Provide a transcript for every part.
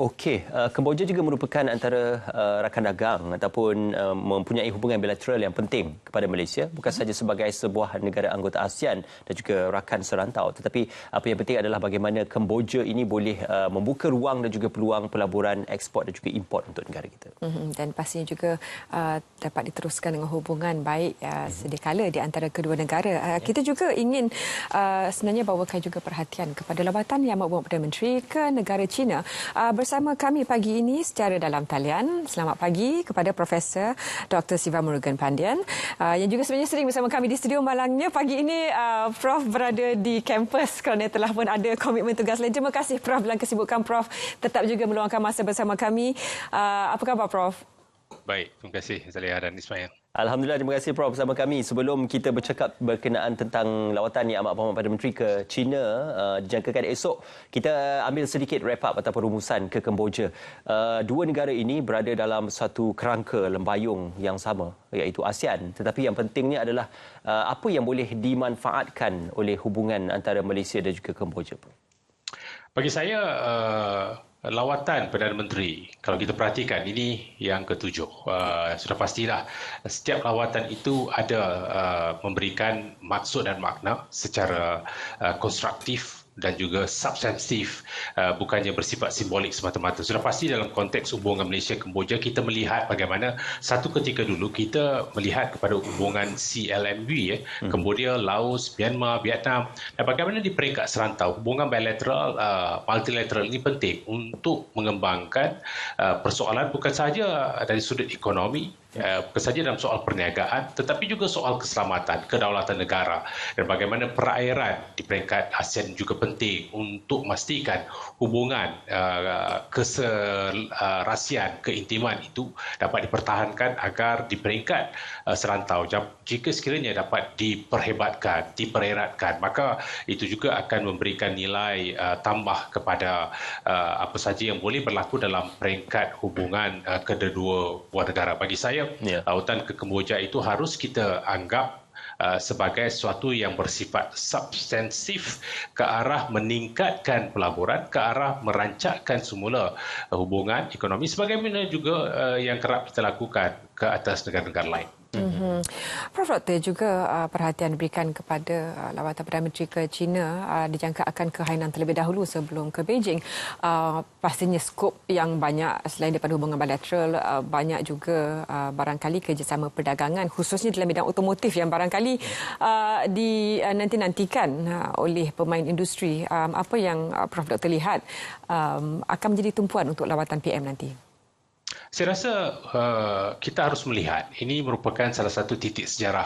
Okey, Kemboja juga merupakan antara rakan dagang ataupun mempunyai hubungan bilateral yang penting kepada Malaysia, bukan sahaja sebagai sebuah negara anggota ASEAN dan juga rakan serantau, tetapi apa yang penting adalah bagaimana Kemboja ini boleh membuka ruang dan juga peluang pelaburan ekspor dan juga import untuk negara kita. Dan pastinya juga dapat diteruskan dengan hubungan baik sedia kala di antara kedua negara. Kita juga ingin sebenarnya bawakan juga perhatian kepada lawatan Yang Amat Perdana Menteri ke negara China. Bersama kami pagi ini secara dalam talian. Selamat pagi kepada Profesor Dr. Siva Murugan Pandian yang juga sebenarnya sering bersama kami di studio malangnya. Pagi ini Prof berada di kampus kerana telah pun ada komitmen tugas lain. Terima kasih Prof dalam kesibukan Prof tetap juga meluangkan masa bersama kami. Apa khabar Prof? Baik, terima kasih Zaliha dan Ismail. Alhamdulillah, terima kasih Prof bersama kami. Sebelum kita bercakap berkenaan tentang lawatan Yang Amat Perdana Menteri ke China, dijangkakan esok, kita ambil sedikit wrap up ataupun rumusan ke Kemboja. Dua negara ini berada dalam satu kerangka lembayung yang sama, iaitu ASEAN. Tetapi yang pentingnya adalah apa yang boleh dimanfaatkan oleh hubungan antara Malaysia dan juga Kemboja. Bagi saya, lawatan Perdana Menteri, kalau kita perhatikan, ini yang ketujuh. Sudah pastilah setiap lawatan itu ada memberikan maksud dan makna secara konstruktif dan juga substantif, bukannya bersifat simbolik semata-mata. Sudah pasti dalam konteks hubungan Malaysia-Kemboja, kita melihat bagaimana satu ketika dulu kita melihat kepada hubungan CLMV, Kemboja, Laos, Myanmar, Vietnam, dan bagaimana di peringkat serantau, hubungan bilateral, multilateral ini penting untuk mengembangkan persoalan bukan sahaja dari sudut ekonomi, bukan saja dalam soal perniagaan, tetapi juga soal keselamatan, kedaulatan negara, dan bagaimana perairan di peringkat ASEAN juga penting untuk memastikan hubungan keserasian, keintiman itu dapat dipertahankan agar di peringkat serantau, jika sekiranya dapat diperhebatkan, dipereratkan, maka itu juga akan memberikan nilai tambah kepada apa saja yang boleh berlaku dalam peringkat hubungan kedua buah negara. Bagi saya, lawatan ke Kemboja itu harus kita anggap sebagai sesuatu yang bersifat substansif ke arah meningkatkan pelaburan, ke arah merancakkan semula hubungan ekonomi sebagaimana juga yang kerap kita lakukan ke atas negara-negara lain. Prof. Doktor juga perhatian diberikan kepada lawatan Perdana Menteri ke China dijangka akan ke Hainan terlebih dahulu sebelum ke Beijing. Pastinya skop yang banyak selain daripada hubungan bilateral, banyak juga barangkali kerjasama perdagangan khususnya dalam bidang otomotif yang barangkali dinanti-nantikan oleh pemain industri. Apa yang Prof. Doktor lihat akan menjadi tumpuan untuk lawatan PM nanti? Saya rasa kita harus melihat ini merupakan salah satu titik sejarah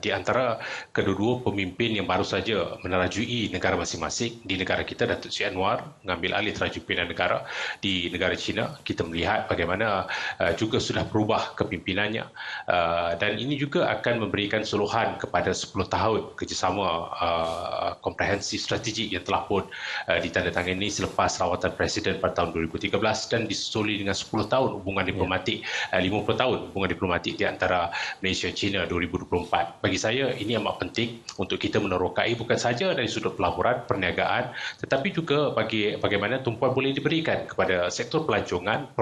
di antara kedua-dua pemimpin yang baru saja menerajui negara masing-masing. Di negara kita, Datuk Seri Anwar mengambil alih teraju pimpinan negara. Di negara China, kita melihat bagaimana juga sudah berubah kepimpinannya. Dan ini juga akan memberikan suluhan kepada 10 tahun kerjasama komprehensif strategik yang telah pun ditandatangani selepas rawatan Presiden pada tahun 2013 dan disusuli dengan 10 tahun hubungan diplomatik, 50 tahun hubungan diplomatik di antara Malaysia dan China 2024. Bagi saya ini amat penting untuk kita menerokai bukan sahaja dari sudut pelaburan, perniagaan, tetapi juga bagaimana tumpuan boleh diberikan kepada sektor pelancongan,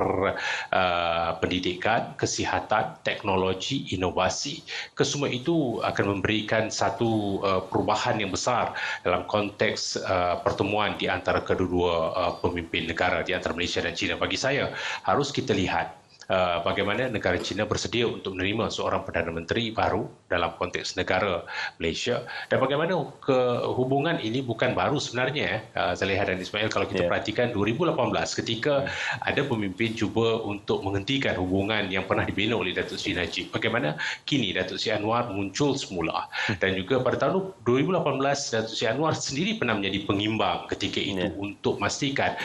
pendidikan, kesihatan, teknologi, inovasi. Kesemua itu akan memberikan satu perubahan yang besar dalam konteks pertemuan di antara kedua-dua pemimpin negara di antara Malaysia dan China. Bagi saya harus kita lihat bagaimana negara China bersedia untuk menerima seorang Perdana Menteri baru dalam konteks negara Malaysia dan bagaimana hubungan ini bukan baru sebenarnya Zaliha dan Ismail. Kalau kita perhatikan 2018 ketika ada pemimpin cuba untuk menghentikan hubungan yang pernah dibina oleh Datuk Seri Najib, bagaimana kini Datuk Seri Anwar muncul semula dan juga pada tahun 2018 Datuk Seri Anwar sendiri pernah menjadi pengimbang ketika itu untuk memastikan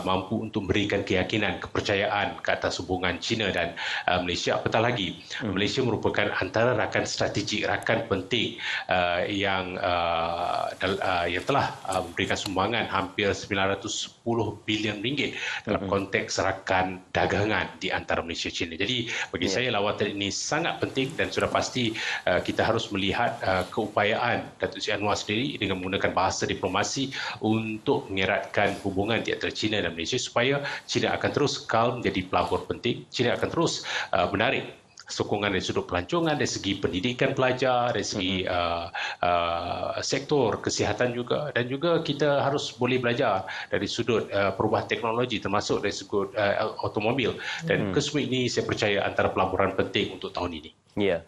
mampu untuk memberikan keyakinan, kepercayaan ke atas hubungan China dan Malaysia. Apatah lagi, Malaysia merupakan antara rakan strategik, rakan penting yang telah memberikan sumbangan hampir 910 bilion ringgit dalam konteks rakan dagangan di antara Malaysia dan China. Jadi bagi saya lawatan ini sangat penting dan sudah pasti kita harus melihat keupayaan Datuk Seri Anwar sendiri dengan menggunakan bahasa diplomasi untuk mengeratkan hubungan di antara China dan Malaysia supaya China akan terus kekal menjadi pelabur penting. China akan terus menarik sokongan dari sudut pelancongan, dari segi pendidikan pelajar, dari segi sektor kesihatan juga, dan juga kita harus boleh belajar dari sudut perubahan teknologi termasuk dari sudut automobil, dan kesemua ini saya percaya antara pelaburan penting untuk tahun ini. Ya.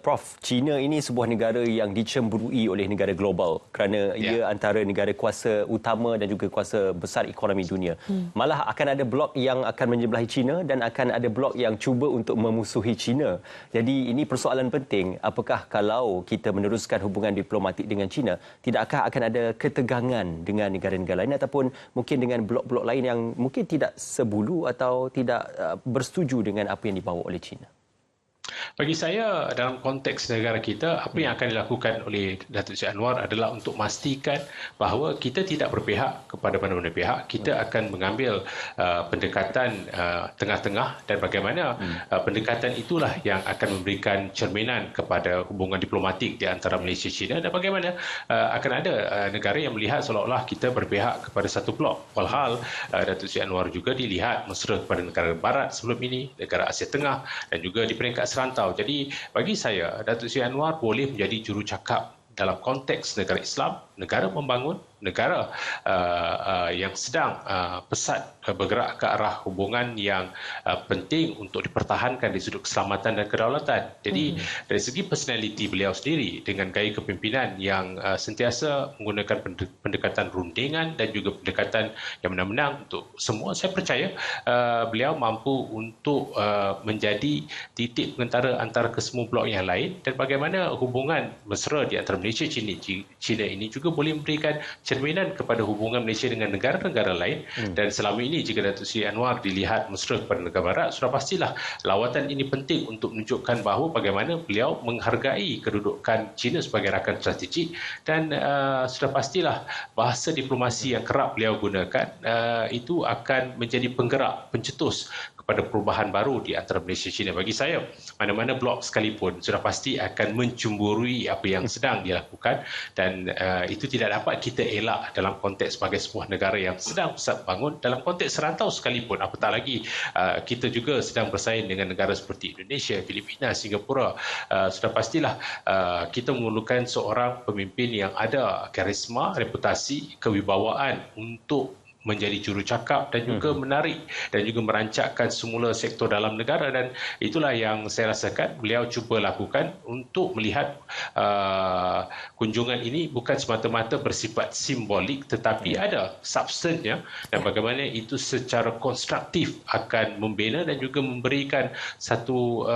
Prof, China ini sebuah negara yang dicemburui oleh negara global kerana ia antara negara kuasa utama dan juga kuasa besar ekonomi dunia. Malah akan ada blok yang akan menjebelahi China dan akan ada blok yang cuba untuk memusuhi China. Jadi ini persoalan penting. Apakah kalau kita meneruskan hubungan diplomatik dengan China, tidakkah akan ada ketegangan dengan negara-negara lain ataupun mungkin dengan blok-blok lain yang mungkin tidak sebulu atau tidak bersetuju dengan apa yang dibawa oleh China? Bagi saya, dalam konteks negara kita, apa yang akan dilakukan oleh Datuk Seri Anwar adalah untuk memastikan bahawa kita tidak berpihak kepada mana-mana pihak. Kita akan mengambil pendekatan tengah-tengah, dan bagaimana pendekatan itulah yang akan memberikan cerminan kepada hubungan diplomatik di antara Malaysia dan China, dan bagaimana akan ada negara yang melihat seolah-olah kita berpihak kepada satu blok. Walhal Datuk Seri Anwar juga dilihat mesra kepada negara barat sebelum ini, negara Asia Tengah, dan juga di peringkat serantau. Jadi bagi saya, Datuk Seri Anwar boleh menjadi jurucakap dalam konteks negara Islam, negara membangun, negara yang sedang pesat bergerak ke arah hubungan yang penting untuk dipertahankan dari sudut keselamatan dan kedaulatan. Jadi dari segi personaliti beliau sendiri dengan gaya kepimpinan yang sentiasa menggunakan pendekatan rundingan dan juga pendekatan yang menang-menang untuk semua, saya percaya beliau mampu untuk menjadi titik pengantara antara kesemua blok yang lain, dan bagaimana hubungan mesra di antara Malaysia dan China ini juga boleh memberikan cerminan kepada hubungan Malaysia dengan negara-negara lain. Dan selama ini jika Datuk Seri Anwar dilihat mesra kepada negara barat, sudah pastilah lawatan ini penting untuk menunjukkan bahawa bagaimana beliau menghargai kedudukan China sebagai rakan strategik, dan sudah pastilah bahasa diplomasi yang kerap beliau gunakan itu akan menjadi penggerak, pencetus kepada perubahan baru di antara Malaysia dan China. Bagi saya, mana-mana blok sekalipun sudah pasti akan mencemburui apa yang sedang dilakukan, dan itu tidak dapat kita elak dalam konteks sebagai sebuah negara yang sedang pusat bangun, dalam konteks serantau sekalipun. Apatah lagi kita juga sedang bersaing dengan negara seperti Indonesia, Filipina, Singapura. Sudah pastilah kita memerlukan seorang pemimpin yang ada karisma, reputasi, kewibawaan untuk menjadi jurucakap dan juga menarik dan juga merancakkan semula sektor dalam negara, dan itulah yang saya rasakan beliau cuba lakukan untuk melihat kunjungan ini bukan semata-mata bersifat simbolik tetapi ada substansinya, dan bagaimana itu secara konstruktif akan membina dan juga memberikan satu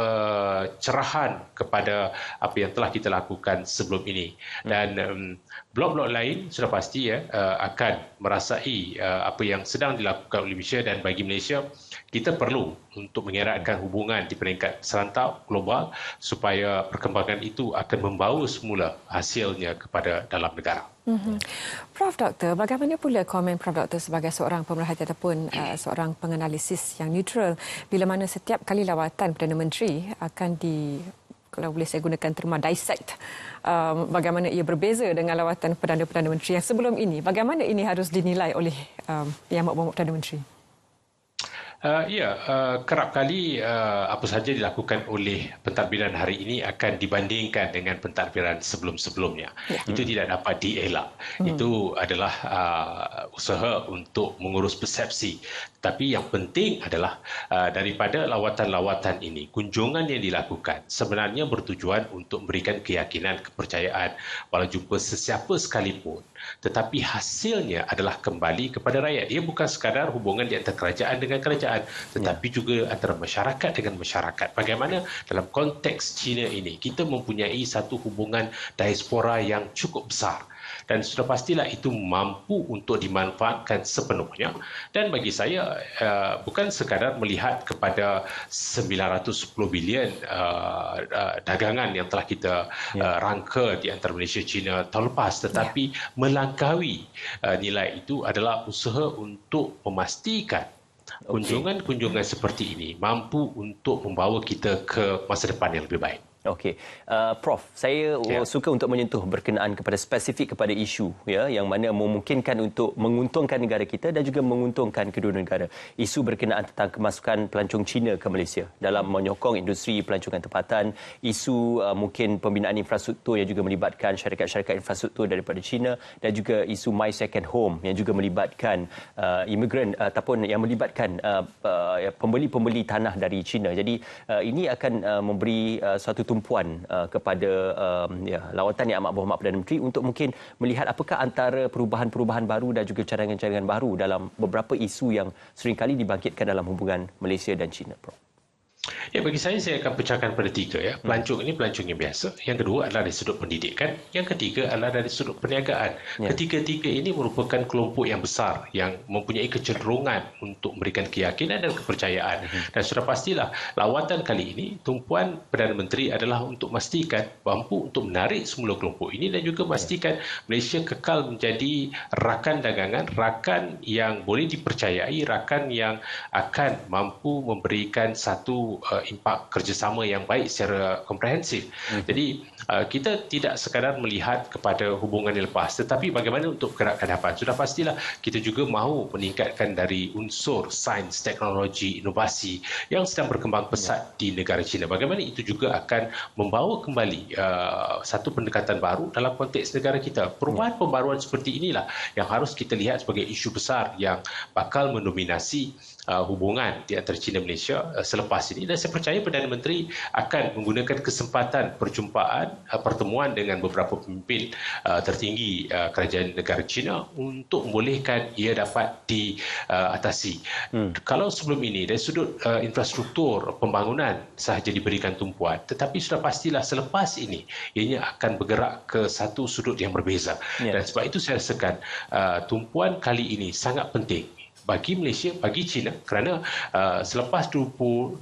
cerahan kepada apa yang telah kita lakukan sebelum ini. Dan blok-blok lain sudah pasti akan merasai apa yang sedang dilakukan oleh Malaysia, dan bagi Malaysia kita perlu untuk mengeratkan hubungan di peringkat serantau global supaya perkembangan itu akan membawa semula hasilnya kepada dalam negara. Prof Doktor, bagaimana pula komen Prof Doktor sebagai seorang pemerhati ataupun seorang penganalisis yang neutral bila mana setiap kali lawatan Perdana Menteri akan kalau boleh saya gunakan terma dissect, bagaimana ia berbeza dengan lawatan Perdana Menteri yang sebelum ini? Bagaimana ini harus dinilai oleh Yang Amat Perdana Menteri? Kerap kali apa sahaja dilakukan oleh pentadbiran hari ini akan dibandingkan dengan pentadbiran sebelum-sebelumnya. Itu tidak dapat dielak. Itu adalah usaha untuk mengurus persepsi. Tapi yang penting adalah daripada lawatan-lawatan ini, kunjungan yang dilakukan sebenarnya bertujuan untuk memberikan keyakinan, kepercayaan walau jumpa sesiapa sekalipun. Tetapi hasilnya adalah kembali kepada rakyat. Ia bukan sekadar hubungan di antara kerajaan dengan kerajaan, tetapi juga antara masyarakat dengan masyarakat. Bagaimana dalam konteks China ini kita mempunyai satu hubungan diaspora yang cukup besar, dan sudah pastilah itu mampu untuk dimanfaatkan sepenuhnya. Dan bagi saya bukan sekadar melihat kepada 910 bilion dagangan yang telah kita rangka di antara Malaysia China tahun lepas, tetapi melangkaui nilai itu adalah usaha untuk memastikan kunjungan-kunjungan seperti ini mampu untuk membawa kita ke masa depan yang lebih baik. Okey, Prof, saya suka untuk menyentuh berkenaan kepada spesifik kepada isu yang mana memungkinkan untuk menguntungkan negara kita dan juga menguntungkan kedua negara. Isu berkenaan tentang kemasukan pelancong Cina ke Malaysia dalam menyokong industri pelancongan tempatan, isu mungkin pembinaan infrastruktur yang juga melibatkan syarikat-syarikat infrastruktur daripada China dan juga isu My Second Home yang juga melibatkan imigran ataupun yang melibatkan pembeli-pembeli tanah dari China. Jadi ini akan memberi suatu tumpuan kepada lawatan Yang Amat Berhormat Perdana Menteri untuk mungkin melihat apakah antara perubahan-perubahan baru dan juga cadangan-cadangan baru dalam beberapa isu yang seringkali dibangkitkan dalam hubungan Malaysia dan China, Prof. Ya, bagi saya akan pecahkan pada tiga. Pelancong ini pelancong yang biasa. Yang kedua adalah dari sudut pendidikan. Yang ketiga adalah dari sudut perniagaan. Ketiga-tiga ini merupakan kelompok yang besar yang mempunyai kecenderungan untuk memberikan keyakinan dan kepercayaan. Dan sudah pastilah lawatan kali ini, tumpuan Perdana Menteri adalah untuk memastikan mampu untuk menarik semula kelompok ini dan juga memastikan Malaysia kekal menjadi rakan dagangan, rakan yang boleh dipercayai, rakan yang akan mampu memberikan satu impak kerjasama yang baik secara komprehensif. Jadi kita tidak sekadar melihat kepada hubungan yang lepas, tetapi bagaimana untuk bergerak ke hadapan. Sudah pastilah kita juga mahu meningkatkan dari unsur sains, teknologi, inovasi yang sedang berkembang pesat di negara China. Bagaimana itu juga akan membawa kembali satu pendekatan baru dalam konteks negara kita. Perubahan pembaruan seperti inilah yang harus kita lihat sebagai isu besar yang bakal mendominasi hubungan di antara China dan Malaysia selepas ini. Dan saya percaya Perdana Menteri akan menggunakan kesempatan perjumpaan, pertemuan dengan beberapa pemimpin tertinggi kerajaan negara China untuk membolehkan ia dapat diatasi. Kalau sebelum ini dari sudut infrastruktur pembangunan sahaja diberikan tumpuan, tetapi sudah pastilah selepas ini ianya akan bergerak ke satu sudut yang berbeza. Dan sebab itu saya rasakan tumpuan kali ini sangat penting bagi Malaysia, bagi China, kerana selepas 2018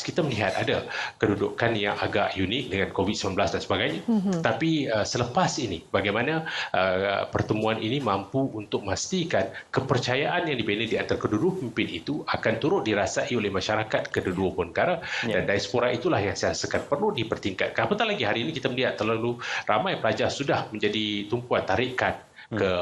kita melihat ada kedudukan yang agak unik dengan COVID-19 dan sebagainya. Tapi selepas ini, bagaimana pertemuan ini mampu untuk memastikan kepercayaan yang dibina di antara kedua-dua pemimpin itu akan turut dirasai oleh masyarakat kedua-dua negara dan diaspora itulah yang saya rasakan perlu dipertingkatkan. Apatah lagi hari ini kita melihat terlalu ramai pelajar sudah menjadi tumpuan tarikan ke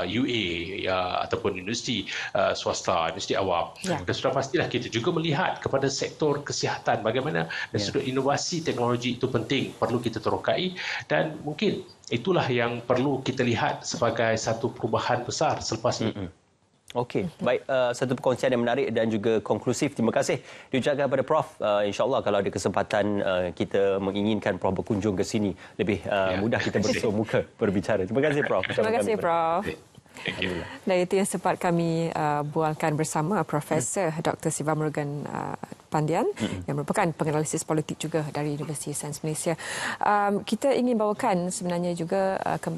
UA ataupun industri swasta, industri awam. Dan sudah pastilah kita juga melihat kepada sektor kesihatan bagaimana dari sudut inovasi teknologi itu penting, perlu kita terokai dan mungkin itulah yang perlu kita lihat sebagai satu perubahan besar selepas ini. Okey, baik, satu perkongsian yang menarik dan juga konklusif. Terima kasih diucapkan kepada Prof. InsyaAllah kalau ada kesempatan kita menginginkan Prof berkunjung ke sini, lebih mudah kita bersua muka berbicara. Terima kasih, Prof. Terima kasih, Prof. Dan itu yang sempat kami bualkan bersama Profesor Dr. Siva Murugan Pandian yang merupakan penganalisis politik juga dari Universiti Sains Malaysia. Kita ingin bawakan sebenarnya juga kembali